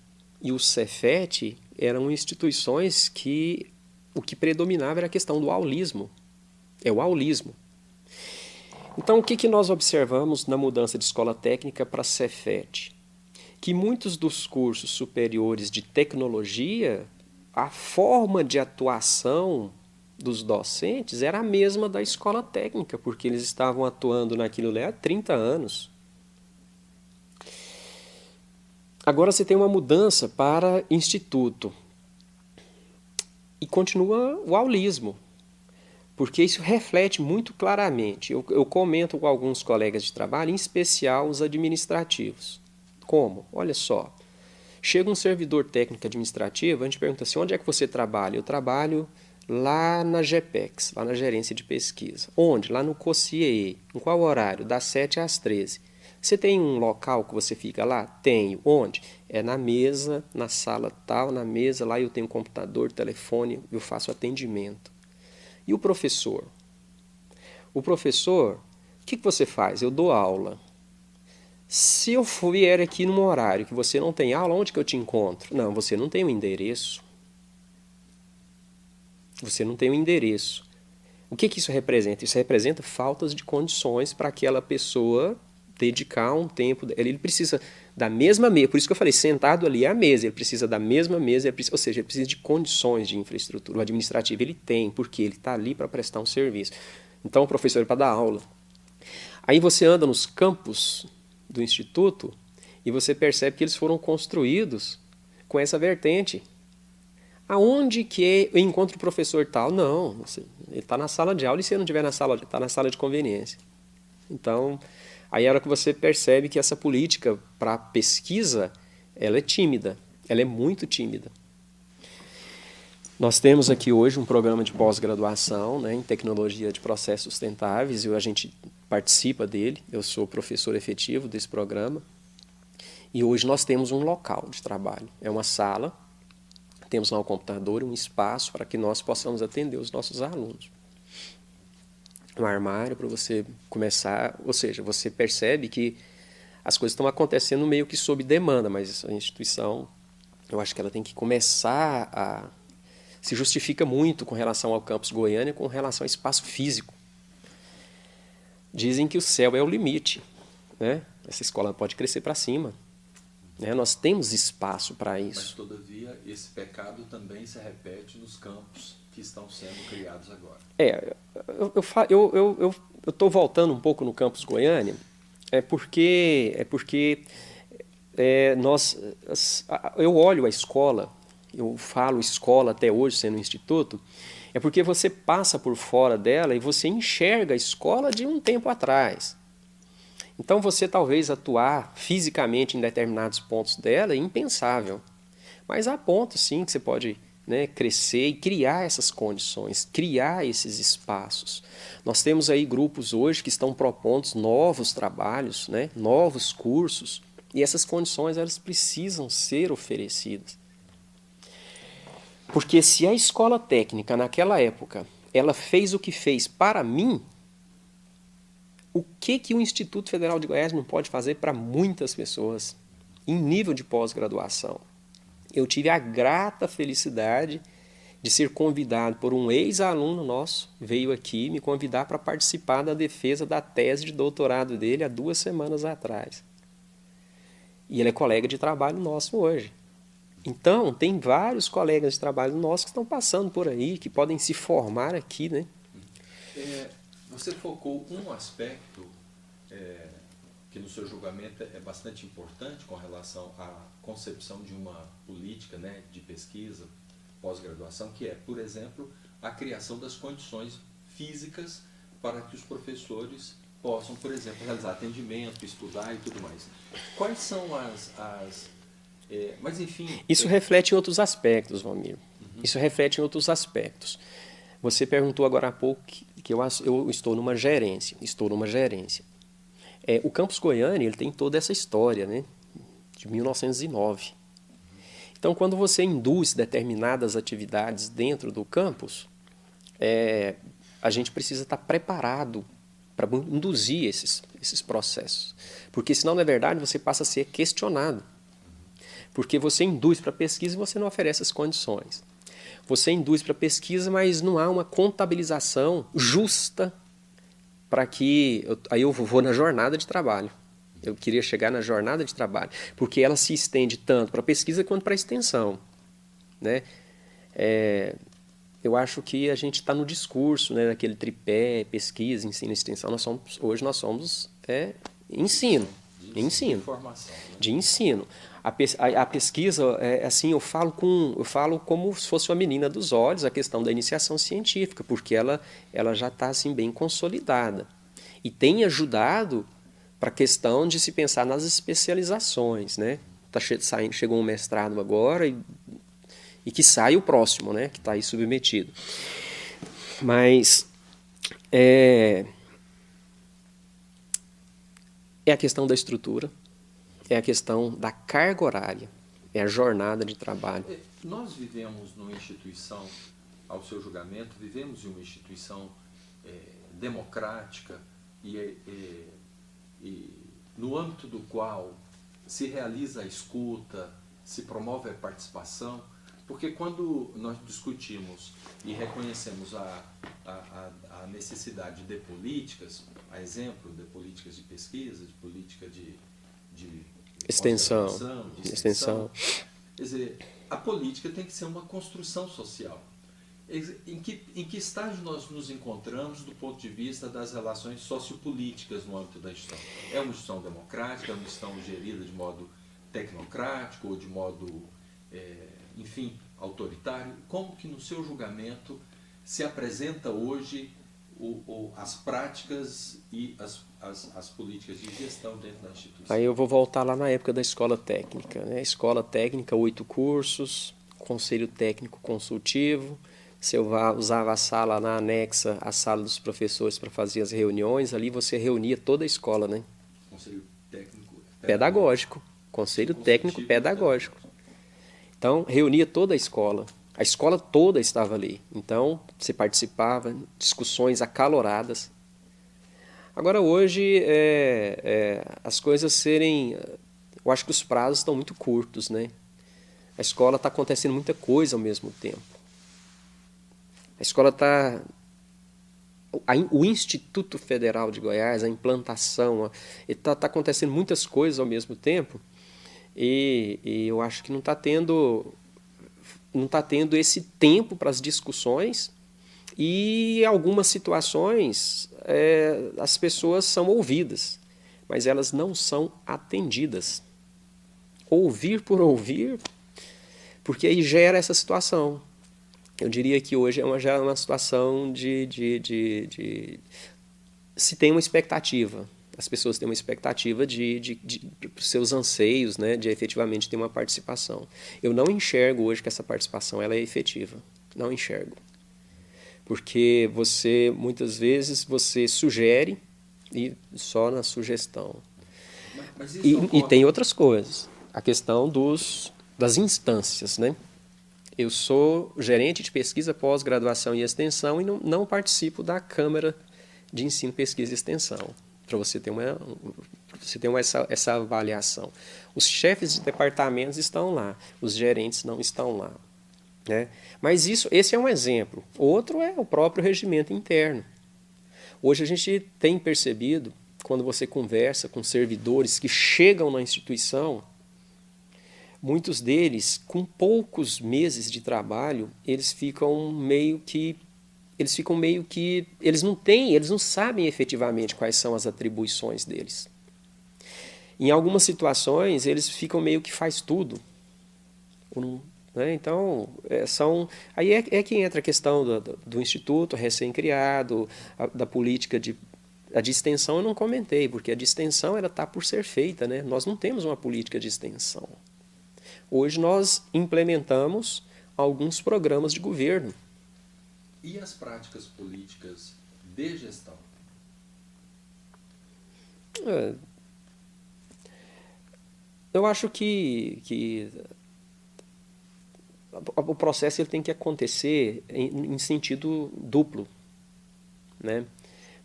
e o Cefet eram instituições que o que predominava era a questão do aulismo. É o aulismo. Então, o que nós observamos na mudança de escola técnica para Cefet? Que muitos dos cursos superiores de tecnologia, a forma de atuação dos docentes era a mesma da escola técnica, porque eles estavam atuando naquilo lá há 30 anos. Agora você tem uma mudança para instituto. E continua o aulismo, porque isso reflete muito claramente. Eu comento com alguns colegas de trabalho, em especial os administrativos. Como? Olha só, chega um servidor técnico administrativo, a gente pergunta assim, onde é que você trabalha? Eu trabalho lá na GEPEX, lá na gerência de pesquisa. Onde? Lá no COCIE. Em qual horário? Das 7 às 13. Você tem um local que você fica lá? Tenho. Onde? É na mesa, na sala tal, na mesa, lá eu tenho computador, telefone, eu faço atendimento. E o professor? O professor, o que você faz? Eu dou aula. Se eu vier aqui num horário que você não tem aula, onde que eu te encontro? Não, você não tem um endereço. Você não tem um endereço. O que isso representa? Isso representa faltas de condições para aquela pessoa dedicar um tempo. Ele precisa da mesma mesa, por isso que eu falei, sentado ali é a mesa, ele precisa da mesma mesa, ou seja, ele precisa de condições de infraestrutura. O administrativo ele tem, porque ele está ali para prestar um serviço. Então o professor é para dar aula. Aí você anda nos campos do instituto e você percebe que eles foram construídos com essa vertente. Aonde que eu encontro o professor tal? Não, ele está na sala de aula e se ele não estiver na sala, está na sala de conveniência. Então, aí é a hora que você percebe que essa política para pesquisa, ela é tímida, ela é muito tímida. Nós temos aqui hoje um programa de pós-graduação, né, em tecnologia de processos sustentáveis, e a gente participa dele, eu sou professor efetivo desse programa, e hoje nós temos um local de trabalho, é uma sala, temos lá um computador, um espaço para que nós possamos atender os nossos alunos. Um armário para você começar, ou seja, você percebe que as coisas estão acontecendo meio que sob demanda, mas a instituição, eu acho que ela tem que começar a... se justifica muito com relação ao campus Goiânia, com relação ao espaço físico. Dizem que o céu é o limite, né? Essa escola pode crescer para cima. Né? Nós temos espaço para isso. Mas, todavia, esse pecado também se repete nos campos que estão sendo criados agora. Eu estou voltando um pouco no campus Goiânia, porque eu olho a escola, eu falo escola até hoje, sendo um instituto, é porque você passa por fora dela e você enxerga a escola de um tempo atrás. Então você talvez atuar fisicamente em determinados pontos dela é impensável. Mas há pontos sim que você pode, né, crescer e criar essas condições, criar esses espaços. Nós temos aí grupos hoje que estão propondo novos trabalhos, né, novos cursos, e essas condições elas precisam ser oferecidas. Porque se a escola técnica naquela época ela fez o que fez para mim, o que o Instituto Federal de Goiás não pode fazer para muitas pessoas em nível de pós-graduação? Eu tive a grata felicidade de ser convidado por um ex-aluno nosso, veio aqui me convidar para participar da defesa da tese de doutorado dele há 2 semanas atrás. E ele é colega de trabalho nosso hoje. Então, tem vários colegas de trabalho nossos que estão passando por aí, que podem se formar aqui, né? Você focou um aspecto que no seu julgamento é bastante importante com relação à concepção de uma política, né, de pesquisa, pós-graduação, que é, por exemplo, a criação das condições físicas para que os professores possam, por exemplo, realizar atendimento, estudar e tudo mais. Quais são Mas, enfim... Isso reflete em outros aspectos, Valmir. Isso reflete em outros aspectos. Você perguntou agora há pouco que eu estou numa gerência. Estou numa gerência. O Campus Goiânia ele tem toda essa história, né? De 1909. Então, quando você induz determinadas atividades dentro do campus, a gente precisa estar preparado para induzir esses processos. Porque, senão, na verdade, você passa a ser questionado. Porque você induz para a pesquisa e você não oferece as condições. Você induz para a pesquisa, mas não há uma contabilização justa para que... Aí eu vou na jornada de trabalho. Eu queria chegar na jornada de trabalho, porque ela se estende tanto para a pesquisa quanto para a extensão, né? Eu acho que a gente está no discurso, né, daquele tripé, pesquisa, ensino e extensão. Hoje nós somos ensino. De ensino. A pesquisa, assim, eu falo como se fosse uma menina dos olhos, a questão da iniciação científica, porque ela já está assim, bem consolidada. E tem ajudado para a questão de se pensar nas especializações, né? Chegou um mestrado agora e que sai o próximo, né? Que está aí submetido. Mas é a questão da estrutura, é a questão da carga horária, é a jornada de trabalho. Nós vivemos numa instituição, ao seu julgamento, vivemos em uma instituição democrática e no âmbito do qual se realiza a escuta, se promove a participação, porque quando nós discutimos e reconhecemos a necessidade de políticas, a exemplo de políticas de pesquisa, de política de extensão, quer dizer, a política tem que ser uma construção social. Em que estágio nós nos encontramos do ponto de vista das relações sociopolíticas no âmbito da instituição? É uma instituição democrática, é uma instituição gerida de modo tecnocrático ou de modo, enfim, autoritário? Como que no seu julgamento se apresenta hoje as práticas e as políticas de gestão dentro da instituição? Aí eu vou voltar lá na época da escola técnica, né? Escola técnica, 8 cursos, conselho técnico consultivo. Você usava a sala na anexa, a sala dos professores para fazer as reuniões. Ali você reunia toda a escola, né? Conselho técnico pedagógico. Conselho técnico pedagógico. Então, reunia toda a escola. A escola toda estava ali. Então, você participava, discussões acaloradas. Agora, hoje, as coisas serem... Eu acho que os prazos estão muito curtos, né? A escola está acontecendo muita coisa ao mesmo tempo. A escola está... O Instituto Federal de Goiás, a implantação, está acontecendo muitas coisas ao mesmo tempo e eu acho que não está tendo esse tempo para as discussões e em algumas situações as pessoas são ouvidas, mas elas não são atendidas. Ouvir por ouvir, porque aí gera essa situação. Eu diria que hoje já é uma situação se tem uma expectativa, as pessoas têm uma expectativa de seus anseios, né, de efetivamente ter uma participação. Eu não enxergo hoje que essa participação ela é efetiva, não enxergo. Porque muitas vezes, você sugere e só na sugestão. E tem outras coisas, a questão das instâncias, né? Eu sou gerente de pesquisa, pós-graduação e extensão e não participo da Câmara de Ensino, Pesquisa e Extensão, para você ter essa avaliação. Os chefes de departamentos estão lá, os gerentes não estão lá, né? Mas esse é um exemplo. Outro é o próprio regimento interno. Hoje a gente tem percebido, quando você conversa com servidores que chegam na instituição, muitos deles, com poucos meses de trabalho, eles não sabem efetivamente quais são as atribuições deles. Em algumas situações, eles ficam meio que faz tudo. Né? Então, aí é que entra a questão do instituto recém-criado, da política a de extensão eu não comentei, porque a de extensão está por ser feita, né? Nós não temos uma política de extensão. Hoje nós implementamos alguns programas de governo. E as práticas políticas de gestão? Eu acho que o processo ele tem que acontecer em sentido duplo, né?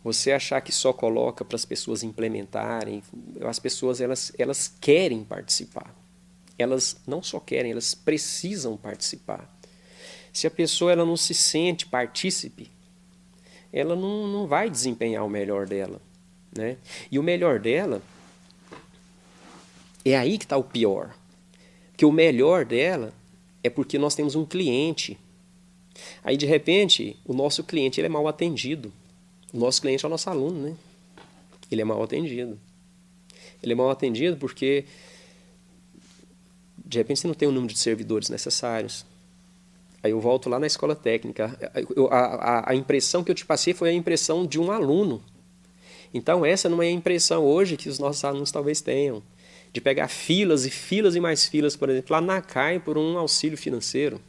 Você achar que só coloca para as pessoas implementarem, as pessoas elas querem participar. Elas não só querem, elas precisam participar. Se a pessoa ela não se sente partícipe, ela não vai desempenhar o melhor dela, né? E o melhor dela, é aí que está o pior. Porque o melhor dela é porque nós temos um cliente. Aí, de repente, o nosso cliente ele é mal atendido. O nosso cliente é o nosso aluno, né? Ele é mal atendido. Ele é mal atendido porque, de repente, você não tem o número de servidores necessários. Aí eu volto lá na escola técnica. A impressão que eu te passei foi a impressão de um aluno. Então, essa não é a impressão hoje que os nossos alunos talvez tenham. De pegar filas e filas e mais filas, por exemplo, lá na CAI por um auxílio financeiro.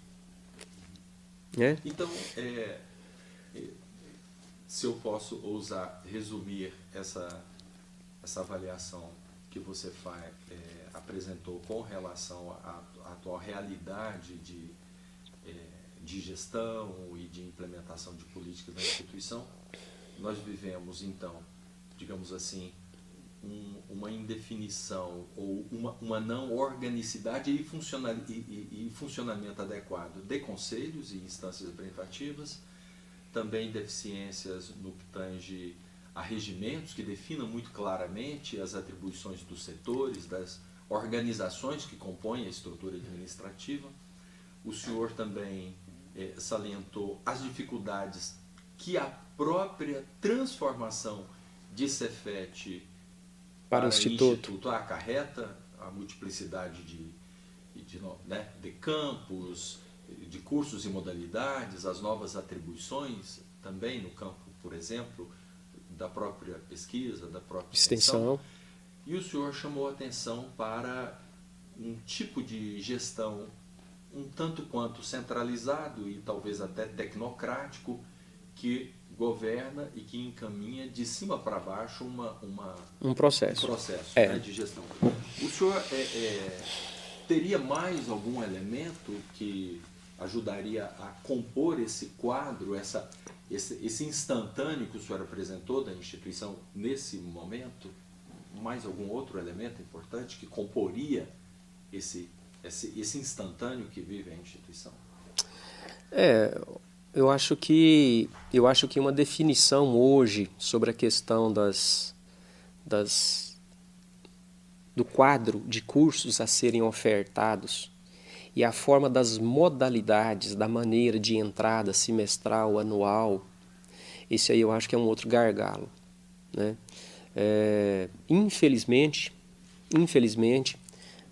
Né? Então, se eu posso ousar resumir essa avaliação que você apresentou com relação à atual realidade de gestão e de implementação de políticas na instituição, nós vivemos, então, digamos assim, uma indefinição ou uma não organicidade e funcionamento adequado de conselhos e instâncias representativas, também deficiências no que tange a regimentos que definam muito claramente as atribuições dos setores, das organizações que compõem a estrutura administrativa. O senhor também salientou as dificuldades que a própria transformação de Cefet para o Instituto acarreta, a multiplicidade de campos, de cursos e modalidades, as novas atribuições também no campo, por exemplo, da própria pesquisa, da própria extensão. E o senhor chamou a atenção para um tipo de gestão um tanto quanto centralizado e talvez até tecnocrático que governa e que encaminha de cima para baixo um processo né, de gestão. O senhor teria mais algum elemento que ajudaria a compor esse quadro, esse instantâneo que o senhor apresentou da instituição nesse momento? Mais algum outro elemento importante que comporia esse instantâneo que vive a instituição? Eu acho que uma definição hoje sobre a questão do quadro de cursos a serem ofertados e a forma das modalidades, da maneira de entrada semestral, anual, esse aí eu acho que é um outro gargalo, né? Infelizmente,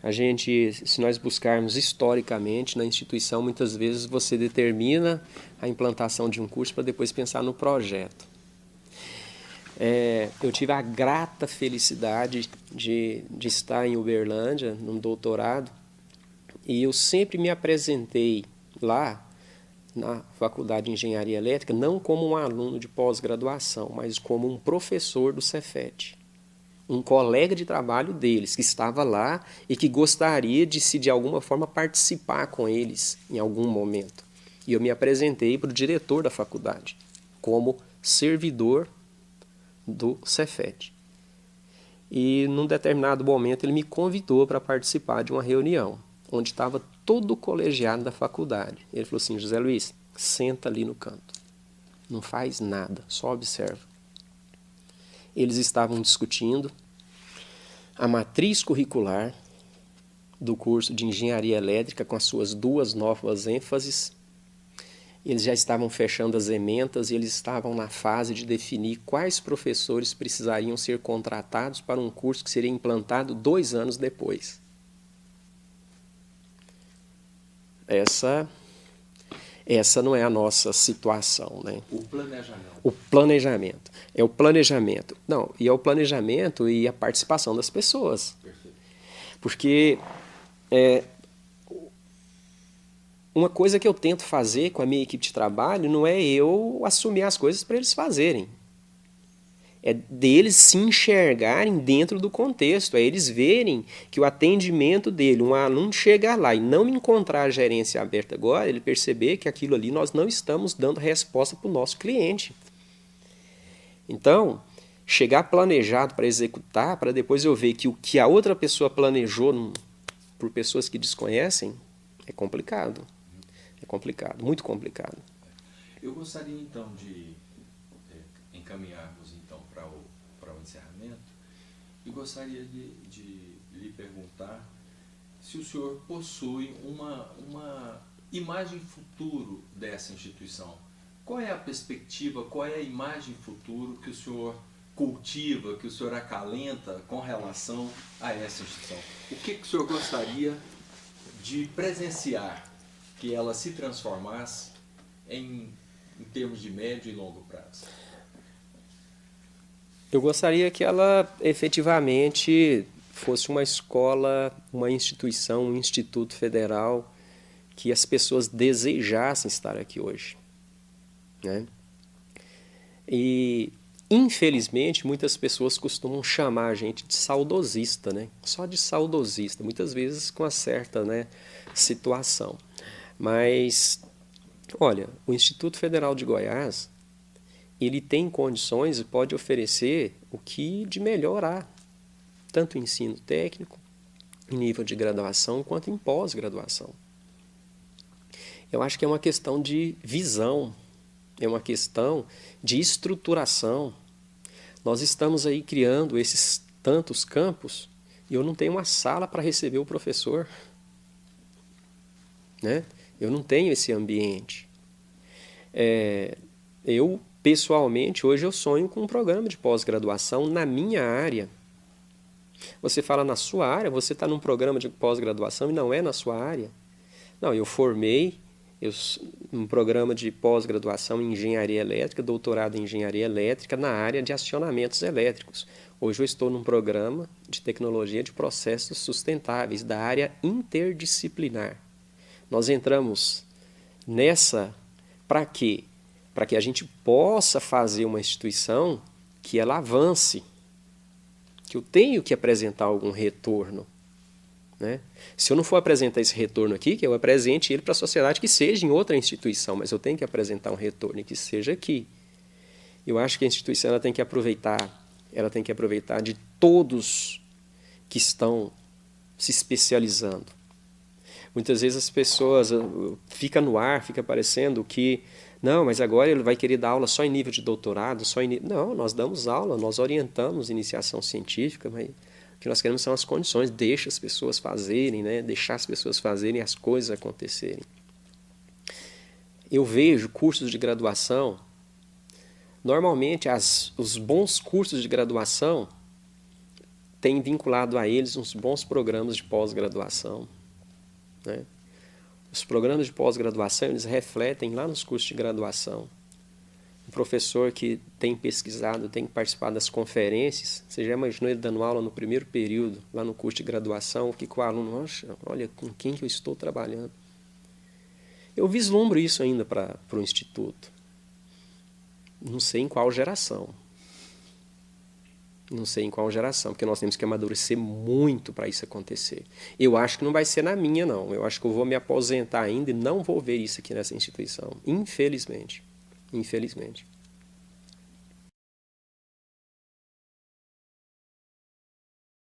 a gente, se nós buscarmos historicamente na instituição, muitas vezes você determina a implantação de um curso para depois pensar no projeto. Eu tive a grata felicidade de estar em Uberlândia, num doutorado, e eu sempre me apresentei lá na Faculdade de Engenharia Elétrica, não como um aluno de pós-graduação, mas como um professor do Cefet. Um colega de trabalho deles, que estava lá e que gostaria de alguma forma, participar com eles em algum momento. E eu me apresentei para o diretor da faculdade, como servidor do Cefet. E, num determinado momento, ele me convidou para participar de uma reunião, onde estava todo o colegiado da faculdade. Ele falou assim: José Luiz, senta ali no canto. Não faz nada, só observa. Eles estavam discutindo a matriz curricular do curso de Engenharia Elétrica com as suas 2 novas ênfases. Eles já estavam fechando as ementas e eles estavam na fase de definir quais professores precisariam ser contratados para um curso que seria implantado 2 anos depois. Essa não é a nossa situação, né? O planejamento. O planejamento. É o planejamento. Não, e é o planejamento e a participação das pessoas. Perfeito. Porque uma coisa que eu tento fazer com a minha equipe de trabalho não é eu assumir as coisas para eles fazerem. É deles se enxergarem dentro do contexto, é eles verem que o atendimento dele, um aluno chegar lá e não encontrar a gerência aberta agora, ele perceber que aquilo ali nós não estamos dando resposta para o nosso cliente. Então, chegar planejado para executar, para depois eu ver que o que a outra pessoa planejou por pessoas que desconhecem, é complicado. É complicado, muito complicado. Eu gostaria então de encaminharmos então para o encerramento e gostaria de lhe perguntar se o senhor possui uma imagem futuro dessa instituição. Qual é a perspectiva, qual é a imagem futuro que o senhor cultiva, que o senhor acalenta com relação a essa instituição? O que o senhor gostaria de presenciar que ela se transformasse em termos de médio e longo prazo? Eu gostaria que ela efetivamente fosse uma escola, uma instituição, um instituto federal que as pessoas desejassem estar aqui hoje, né? E, infelizmente, muitas pessoas costumam chamar a gente de saudosista, né? Só de saudosista, muitas vezes com uma certa, né, situação. Mas, olha, o Instituto Federal de Goiás, ele tem condições e pode oferecer o que de melhor há, tanto em ensino técnico, em nível de graduação, quanto em pós-graduação. Eu acho que é uma questão de visão, é uma questão de estruturação. Nós estamos aí criando esses tantos campos e eu não tenho uma sala para receber o professor, né? Eu não tenho esse ambiente. Eu, pessoalmente, hoje eu sonho com um programa de pós-graduação na minha área. Você fala na sua área, você está num programa de pós-graduação e não é na sua área. Não, eu formei um programa de pós-graduação em engenharia elétrica, doutorado em engenharia elétrica na área de acionamentos elétricos. Hoje eu estou num programa de tecnologia de processos sustentáveis da área interdisciplinar. Nós entramos nessa para quê? Para que a gente possa fazer uma instituição que ela avance, que eu tenho que apresentar algum retorno, né? Se eu não for apresentar esse retorno aqui, que eu apresente ele para a sociedade que seja em outra instituição, mas eu tenho que apresentar um retorno que seja aqui. Eu acho que a instituição ela tem que aproveitar de todos que estão se especializando. Muitas vezes as pessoas fica no ar, fica parecendo que não, mas agora ele vai querer dar aula só em nível de doutorado, Não, nós damos aula, nós orientamos iniciação científica, mas o que nós queremos são as condições, deixa as pessoas fazerem, né? Deixar as pessoas fazerem as coisas acontecerem. Eu vejo cursos de graduação, normalmente os bons cursos de graduação têm vinculado a eles uns bons programas de pós-graduação, né? Os programas de pós-graduação, eles refletem lá nos cursos de graduação. O professor que tem pesquisado, tem participado das conferências, você já imaginou ele dando aula no primeiro período, lá no curso de graduação, que o aluno, olha com quem que eu estou trabalhando. Eu vislumbro isso ainda para o Instituto. Não sei em qual geração. Não sei em qual geração, porque nós temos que amadurecer muito para isso acontecer. Eu acho que não vai ser na minha, não. Eu acho que eu vou me aposentar ainda e não vou ver isso aqui nessa instituição. Infelizmente. Infelizmente.